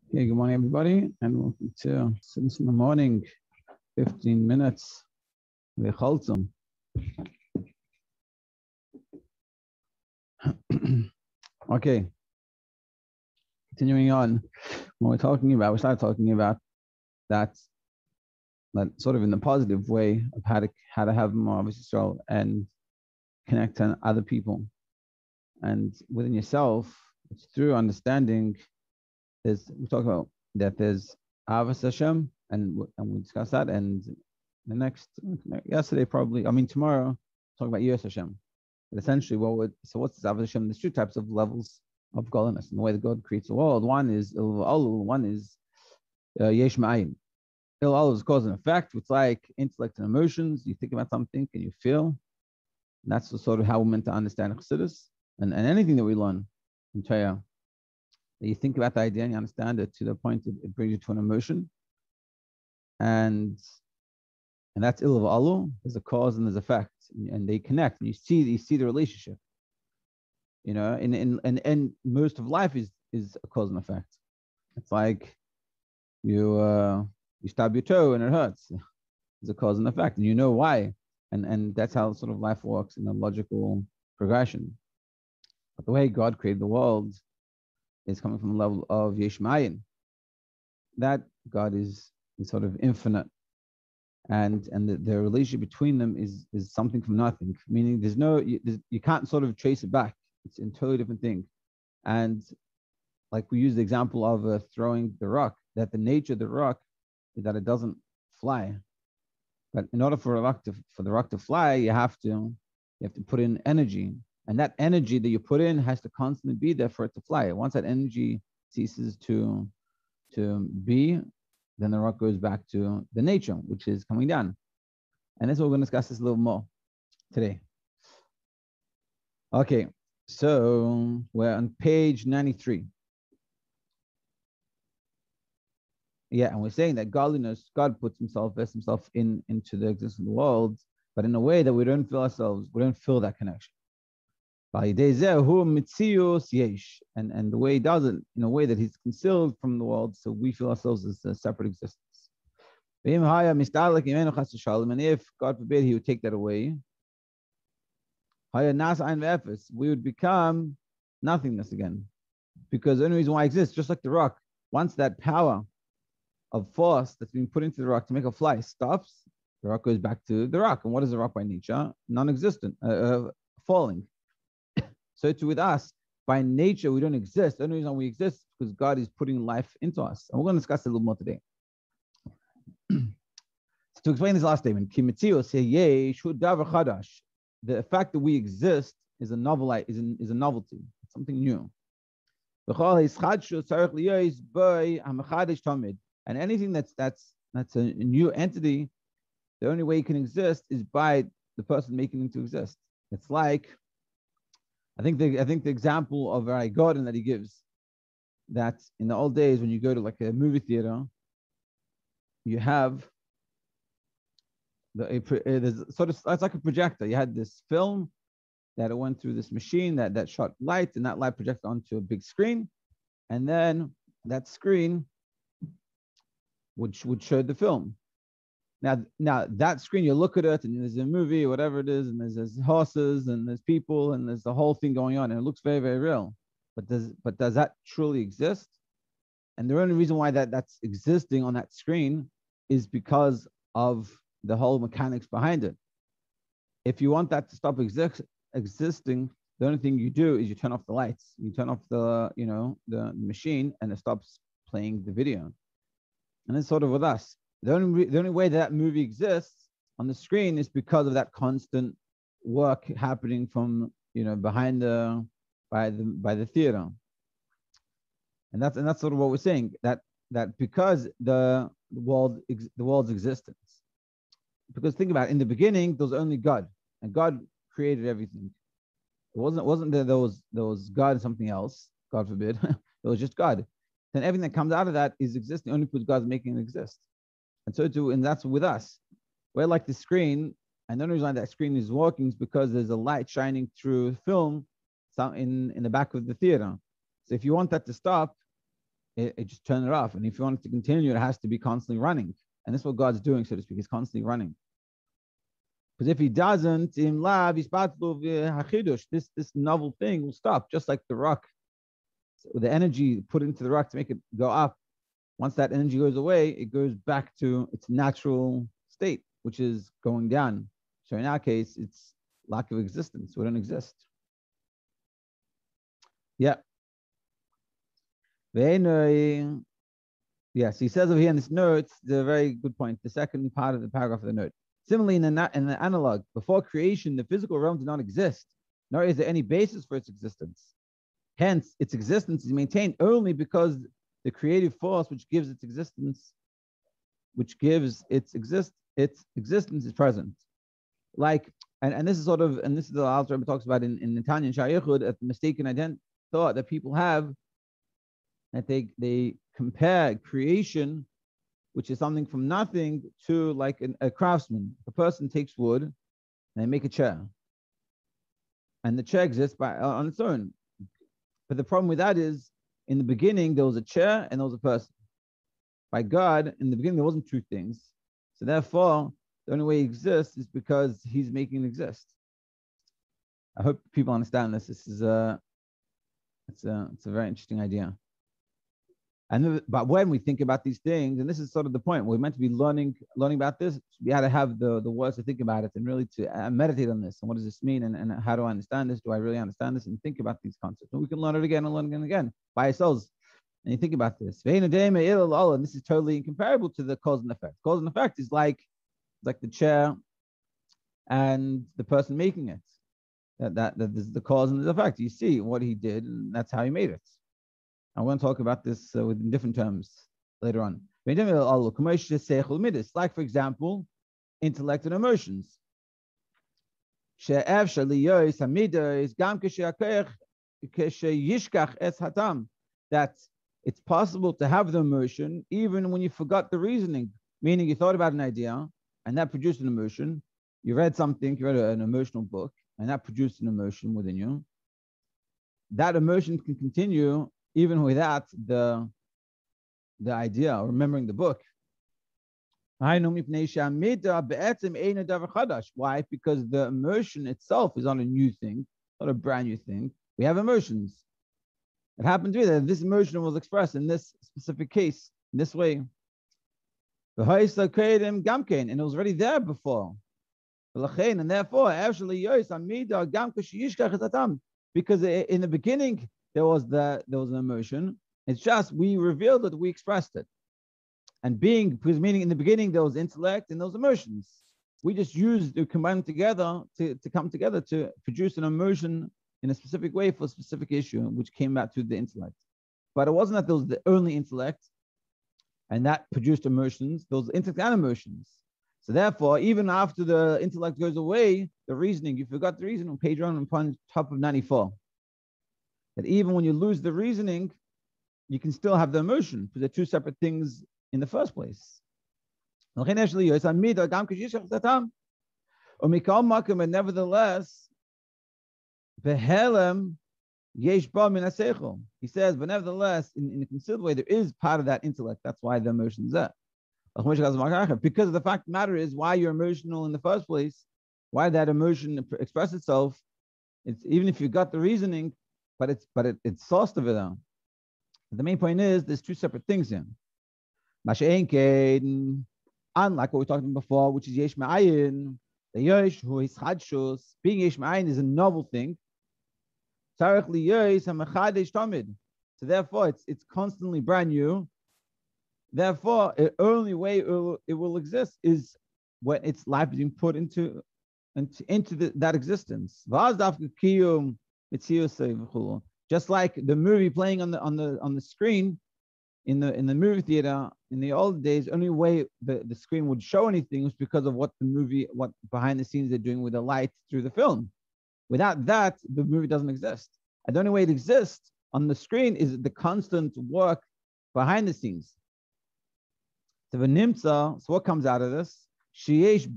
Okay, good morning, everybody, and welcome to Students in the Morning, 15 minutes. Heichaltzu. Okay, continuing on, we started talking about that sort of in the positive way of how to have more Ahavas Yisroel and connect to other people. And within yourself, it's through understanding. We talk about that there's Ahavas Hashem, and we discussed that. And tomorrow, talk about Yiras Hashem. But essentially, what's this Ahavas Hashem? There's two types of levels of godliness in the way that God creates the world. One is Ilul, one is Yesh Ma'ayin. Ilul is cause and effect. It's like intellect and emotions. You think about something and you feel. And that's sort of how we're meant to understand Chassidus and anything that we learn in Torah. You think about the idea and you understand it to the point it brings you to an emotion. And that's Ilul Alu. There's a cause and there's effect. And they connect. And you see the relationship. You know, and most of life is a cause and effect. It's like you stub your toe and it hurts. It's a cause and effect. And you know why. And that's how sort of life works in a logical progression. But the way God created the world is coming from the level of Yesh Ma'ayin. That God is sort of infinite. And the relationship between them is something from nothing, meaning you can't sort of trace it back. It's a totally different thing. And like we use the example of throwing the rock, that the nature of the rock is that it doesn't fly. But in order for the rock to fly, you have to put in energy. And that energy that you put in has to constantly be there for it to fly. Once that energy ceases to be, then the rock goes back to the nature, which is coming down. And that's what we're going to discuss this a little more today. Okay, so we're on page 93. Yeah, and we're saying that godliness, God puts vests himself into the existence of the world, but in a way that we don't feel that connection. And the way he does it, in a way that he's concealed from the world, so we feel ourselves as a separate existence. And if, God forbid, he would take that away, we would become nothingness again. Because the only reason why it exists, just like the rock, once that power of force that's been put into the rock to make it fly stops, the rock goes back to the rock. And what is the rock by nature? Non-existent, falling. So too with us, by nature, we don't exist. The only reason we exist is because God is putting life into us. And we're going to discuss it a little more today. So to explain this last statement, the fact that we exist is a novelty, it's something new. And anything that's a new entity, the only way it can exist is by the person making it to exist. It's like, I think the example of a garden that he gives, that in the old days when you go to like a movie theater, you have it's like a projector. You had this film that it went through this machine that shot light, and that light projected onto a big screen, and then that screen would show the film. Now that screen, you look at it, and there's a movie, whatever it is, and there's horses, and there's people, and there's the whole thing going on, and it looks very, very real. But does that truly exist? And the only reason why that's existing on that screen is because of the whole mechanics behind it. If you want that to stop existing, the only thing you do is you turn off the lights, you turn off the machine, and it stops playing the video. And it's sort of with us. The only way that movie exists on the screen is because of that constant work happening from behind by the theater. And that's sort of what we're saying, that because the world's existence. Because think about it, in the beginning there was only God, and God created everything. It wasn't there was God and something else, God forbid. It was just God. Then everything that comes out of that is existing only because God's making it exist. And that's with us. We're like the screen, and the only reason that screen is working is because there's a light shining through film in the back of the theater. So if you want that to stop, it just turn it off. And if you want it to continue, it has to be constantly running. And this is what God's doing, so to speak. He's constantly running. Because if he doesn't, this novel thing will stop, just like the rock. So the energy put into the rock to make it go up. Once that energy goes away, it goes back to its natural state, which is going down. So in our case, it's lack of existence. We don't exist. Yeah. Yes, he says over here in this note, it's a very good point. The second part of the paragraph of the note. Similarly, in the analog, before creation, the physical realm did not exist, nor is there any basis for its existence. Hence, its existence is maintained only because the creative force which gives its existence, its existence is present. Like, and this is sort of, and this is the Alter Rebbe talks about in Netanya and Shayachud, a mistaken thought that people have, that they compare creation, which is something from nothing, to like a craftsman. A person takes wood and they make a chair, and the chair exists on its own. But the problem with that is, in the beginning there was a chair and there was a person. By God, in the beginning there wasn't two things, so therefore the only way he exists is because he's making it exist. I hope people understand this. This is it's a very interesting idea. But when we think about these things, and this is sort of the point, we're meant to be learning about this. We had to have the words to think about it and really to meditate on this. And what does this mean? And how do I understand this? Do I really understand this? And think about these concepts. And we can learn it again and learn it again by ourselves. And you think about this. And this is totally incomparable to the cause and effect. Cause and effect is like the chair and the person making it. That is the cause and the effect. You see what he did, and that's how he made it. I want to talk about this in different terms later on. Like, for example, intellect and emotions. That it's possible to have the emotion even when you forgot the reasoning, meaning you thought about an idea and that produced an emotion. You read something, you read an emotional book, and that produced an emotion within you. That emotion can continue even without the idea or remembering the book. Why? Because the emotion itself is not a new thing, not a brand new thing. We have emotions. It happened to be that this emotion was expressed in this specific case, in this way. And it was already there before. And therefore, because in the beginning, there was an emotion. It's just we revealed it, we expressed it. And because meaning in the beginning there was intellect and those emotions. We just combine them together to come together to produce an emotion in a specific way for a specific issue, which came out through the intellect. But it wasn't that there was the only intellect and that produced emotions. Those intellect and emotions. So therefore, even after the intellect goes away, the reasoning, you forgot the reasoning on page 1 on top of 94. That even when you lose the reasoning, you can still have the emotion, because they're two separate things in the first place. And nevertheless, he says, but nevertheless, in a considerable way, there is part of that intellect. That's why the emotion is there. Because the fact of the matter is, why you're emotional in the first place, why that emotion express itself, it's even if you got the reasoning, but it's sourced of it now. The main point is there's two separate things here. Unlike what we talked about before, which is yesh ma'ayin, the yesh who is chadshus, being yesh ma'ayin is a novel thing. So therefore, it's constantly brand new. Therefore, the only way it will exist is when its life is being put into that existence. Just like the movie playing on the screen in the movie theater in the old days, only way the screen would show anything was because of what behind the scenes they're doing with the light through the film. Without that, the movie doesn't exist. And the only way it exists on the screen is the constant work behind the scenes. So what comes out of this? There's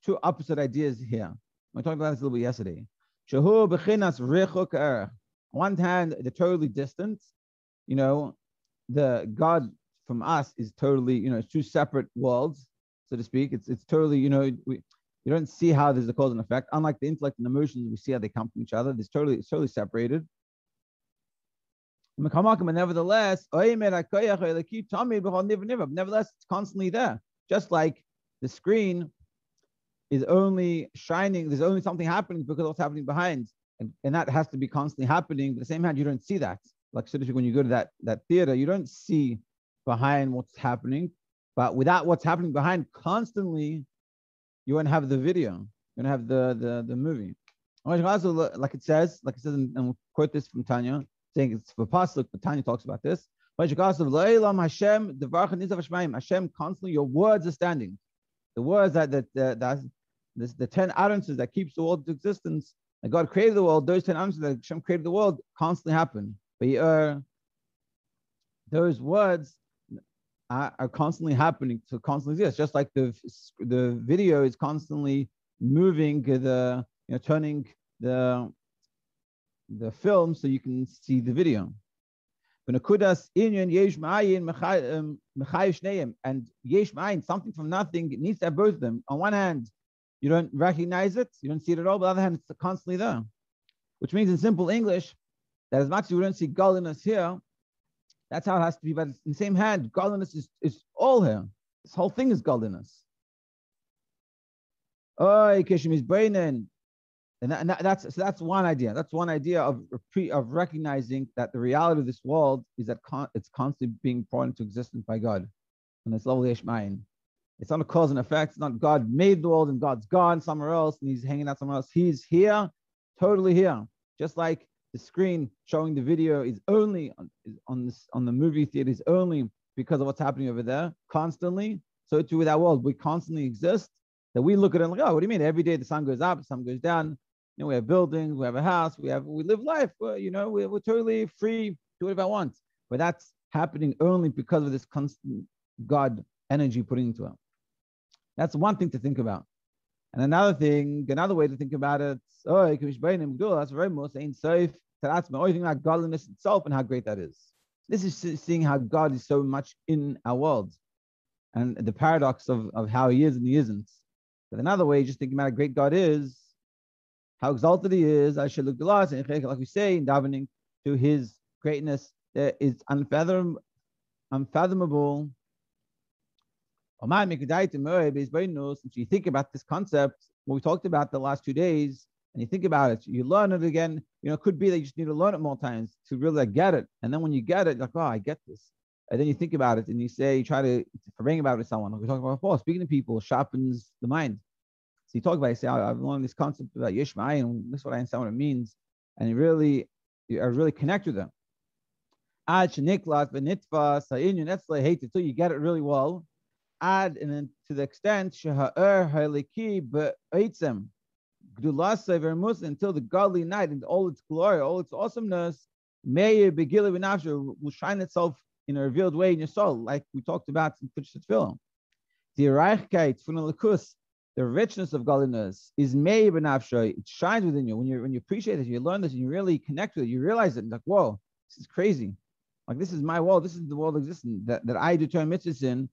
two opposite ideas here. We talked about this a little bit yesterday. On one hand, they're totally distant. The God from us is totally, it's two separate worlds, so to speak. It's totally, you don't see how there's a cause and effect. Unlike the intellect and emotions, we see how they come from each other. It's totally separated. Nevertheless, it's constantly there. Just like the screen is only shining, there's only something happening because of what's happening behind. And that has to be constantly happening. But at the same hand, you don't see that. Like, so to speak, when you go to that theater, you don't see behind what's happening. But without what's happening behind constantly, you won't have the video. You won't have the movie. Like it says, and we'll quote this from Tanya, saying it's for pasuk, but Tanya talks about this. Hashem, constantly your words are standing. The words that the 10 utterances that keeps the world in existence, that God created the world, those 10 utterances that Hashem created the world constantly happen. But those words are constantly happening, to constantly exist. Just like the video is constantly moving, turning the film so you can see the video. And yesh ma'ayin, something from nothing, it needs to have both of them. On one hand, you don't recognize it, you don't see it at all, but on the other hand, it's constantly there. Which means in simple English, that as much as we don't see godliness here, that's how it has to be. But in the same hand, godliness is all here. This whole thing is godliness. And that's one idea. That's one idea of recognizing that the reality of this world is that it's constantly being brought into existence by God. And it's level yesh ma'ayin. It's not a cause and effect. It's not God made the world and God's gone somewhere else and he's hanging out somewhere else. He's here, totally here. Just like the screen showing the video is only on the movie theater is only because of what's happening over there constantly. So too with our world, we constantly exist. That we look at it and like, oh, what do you mean? Every day the sun goes up, the sun goes down. We have buildings, we have a house, we live life. We're totally free to do whatever I want. But that's happening only because of this constant God energy putting into it. That's one thing to think about. And another way to think about it, that's very most ain't safe. That's my only thing about godliness itself and how great that is. This is seeing how God is so much in our world and the paradox of how he is and he isn't. But another way, just thinking about how great God is, how exalted he is, I should look the last, and like we say in davening, to his greatness, there is unfathomable. If you think about this concept, what we talked about the last 2 days, and you think about it, you learn it again, it could be that you just need to learn it more times to really get it. And then when you get it, you're like, oh, I get this. And then you think about it and you try to bring about it to someone. Like we talked about before, speaking to people sharpens the mind. So you talk about it, you say, I've learned this concept about yesh ma'ayin, this is what I understand what it means. And you really connect with them. Until you get it really well. And then to the extent until the godly night in all its glory, all its awesomeness, will shine itself in a revealed way in your soul, like we talked about in Kuntres Heichaltzu. The richness of godliness is it shines within you. When you appreciate this, you learn this, and you really connect with it, you realize it, like, whoa, this is crazy. Like, this is my world, this is the world existing that I determine mitzvahs in.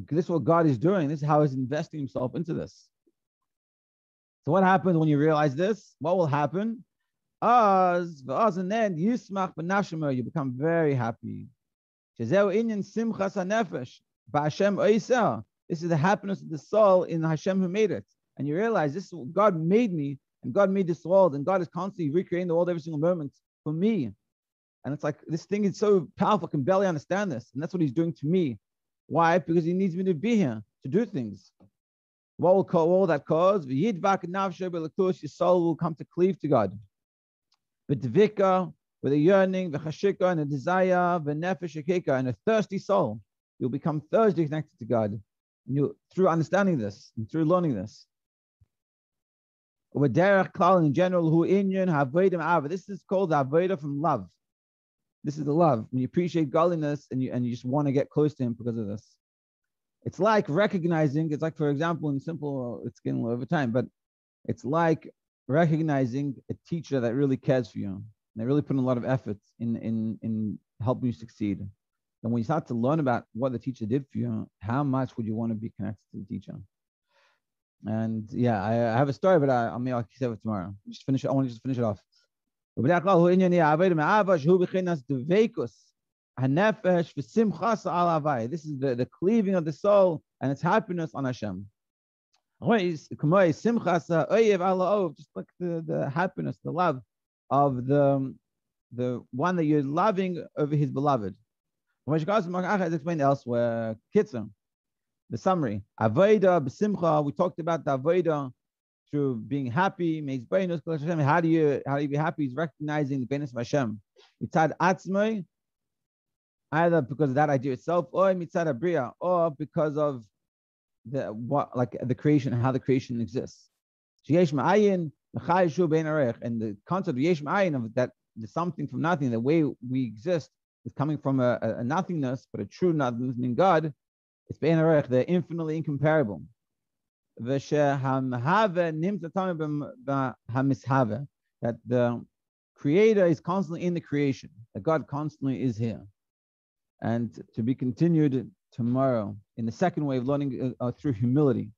This is what God is doing. This is how he's investing himself into this. So what happens when you realize this? What will happen? And then you become very happy. This is the happiness of the soul in Hashem who made it. And you realize this is what God made me, and God made this world, and God is constantly recreating the world every single moment for me. And it's like, this thing is so powerful, I can barely understand this. And that's what he's doing to me. Why? Because he needs me to be here, to do things. What will that cause? Your soul will come to cleave to God. With a yearning, and a desire, and a thirsty soul. You'll become thirsty connected to God. And through understanding this, and through learning this. In general, this is called the avodah from love. This is the love. When you appreciate godliness and you just want to get close to him because of this. It's like recognizing, for example, in simple, it's getting over time, but it's like recognizing a teacher that really cares for you. they really put in a lot of effort in helping you succeed. And when you start to learn about what the teacher did for you, how much would you want to be connected to the teacher? And yeah, I have a story, but I'll save it tomorrow. Just finish it. I want to just finish it off. This is the cleaving of the soul and its happiness on Hashem. Just like the happiness, the love of the one that you're loving over his beloved. It's explained elsewhere. Kitzur, the summary. Avodah b'simcha. We talked about the avodah through being happy. How do you be happy? Is recognizing the benefits of Hashem. Mitzad atzmai, either because of that idea itself, or mitzad abriya, or because of the creation, how the creation exists. And the concept of yesh ma'ayin, of that there's something from nothing, the way we exist is coming from a nothingness, but a true nothingness in God. It's bein arech, they're infinitely incomparable. That the creator is constantly in the creation, that God constantly is here. And to be continued tomorrow in the second way of learning through humility.